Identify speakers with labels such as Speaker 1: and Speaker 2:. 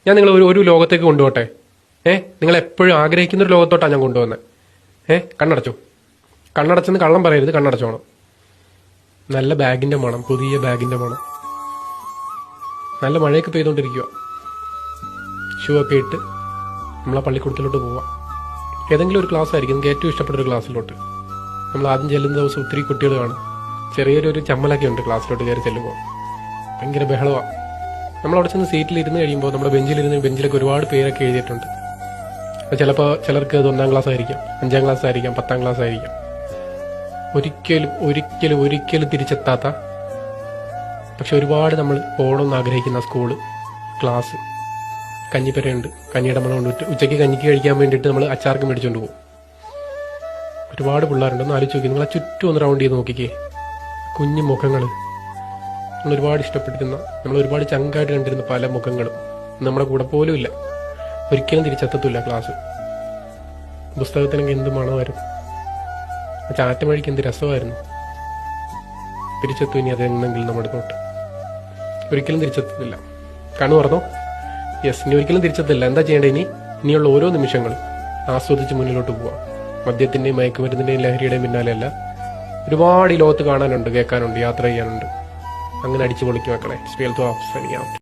Speaker 1: ഞാൻ നിങ്ങൾ ഒരു ലോകത്തേക്ക് കൊണ്ടുപോട്ടെ. നിങ്ങൾ എപ്പോഴും ആഗ്രഹിക്കുന്ന ഒരു ലോകത്തോട്ടാണ് ഞാൻ കൊണ്ടുവന്നത്. കണ്ണടച്ചു. കണ്ണടച്ചെന്ന് കള്ളം പറയരുത്, കണ്ണടച്ചോണം. നല്ല ബാഗിന്റെ മണം, പുതിയ ബാഗിന്റെ മണം. നല്ല മഴയൊക്കെ പെയ്തുകൊണ്ടിരിക്കുക. ഷൂ ഒക്കെ ഇട്ട് നമ്മളെ പള്ളിക്കൂടത്തിലോട്ട് പോവാം. ഏതെങ്കിലും ഒരു ക്ലാസ് ആയിരിക്കും നിങ്ങൾക്ക് ഏറ്റവും ഇഷ്ടപ്പെട്ട ഒരു ക്ലാസ്സിലോട്ട്. നമ്മൾ ആദ്യം ചെല്ലുന്ന ദിവസം ഒത്തിരി കുട്ടികൾ കാണും. ചെറിയൊരു ചമ്മലൊക്കെ ഉണ്ട് ക്ലാസ്സിലോട്ട് കയറി ചെല്ലുമ്പോൾ. ഭയങ്കര ബഹളമാണ്. നമ്മളവിടെ ചെന്ന് സീറ്റിലിരുന്ന് കഴിയുമ്പോൾ നമ്മുടെ ബെഞ്ചിലൊക്കെ ഒരുപാട് പേരൊക്കെ എഴുതിയിട്ടുണ്ട്. ചിലപ്പോൾ ചിലർക്ക് അത് 1-ാം ക്ലാസ് ആയിരിക്കാം, 5-ാം ക്ലാസ് ആയിരിക്കാം, 10-ാം ക്ലാസ് ആയിരിക്കാം. ഒരിക്കലും തിരിച്ചെത്താത്ത, പക്ഷെ ഒരുപാട് നമ്മൾ പോകണമെന്ന് ആഗ്രഹിക്കുന്ന സ്കൂള്, ക്ലാസ്, കഞ്ഞിപ്പരയുണ്ട്. കഞ്ഞിയുടെ മണം കൊണ്ട് ഉച്ചയ്ക്ക് കഞ്ഞിക്ക് കഴിക്കാൻ വേണ്ടിയിട്ട് നമ്മൾ അച്ചാർക്ക് മേടിച്ചുകൊണ്ട് പോകും. ഒരുപാട് പിള്ളേരുണ്ടെന്ന് ആലോചിച്ച് നോക്കി. നിങ്ങൾ ആ ചുറ്റും ഒന്ന് റൗണ്ട് ചെയ്ത് നോക്കിക്കേ. കുഞ്ഞു മുഖങ്ങൾ, നമ്മൾ ഒരുപാട് ഇഷ്ടപ്പെട്ടിരുന്ന, നമ്മൾ ഒരുപാട് ചങ്കായിട്ട് കണ്ടിരുന്ന പല മുഖങ്ങളും നമ്മുടെ കൂടെ പോലും ഇല്ല. ഒരിക്കലും തിരിച്ചെത്തത്തില്ല ക്ലാസ്. പുസ്തകത്തിനൊക്കെ എന്ത് മണമായിരുന്നു. ആ ചാറ്റമഴിക്ക് എന്ത് രസമായിരുന്നു. തിരിച്ചെത്തും ഇനി അതെന്നെങ്കിലും നമ്മുടെ തൊട്ട്. ഒരിക്കലും തിരിച്ചെത്തത്തില്ല. കണ്ണു പറഞ്ഞോ? യെസ്, ഇനി ഒരിക്കലും തിരിച്ചെത്തില്ല. എന്താ ചെയ്യേണ്ടത്? ഇനിയുള്ള ഓരോ നിമിഷങ്ങളും ആസ്വദിച്ച് മുന്നിലോട്ട് പോവാം. മദ്യത്തിന്റെയും മയക്കുമരുന്നിന്റെയും ലഹരിയുടെയും പിന്നാലെയല്ല. ഒരുപാട് ഈ ലോകത്ത് കാണാനുണ്ട്, കേൾക്കാനുണ്ട്, യാത്ര ചെയ്യാനുണ്ട്. അങ്ങനെ അടിച്ചു പൊളിക്കും മക്കളെ.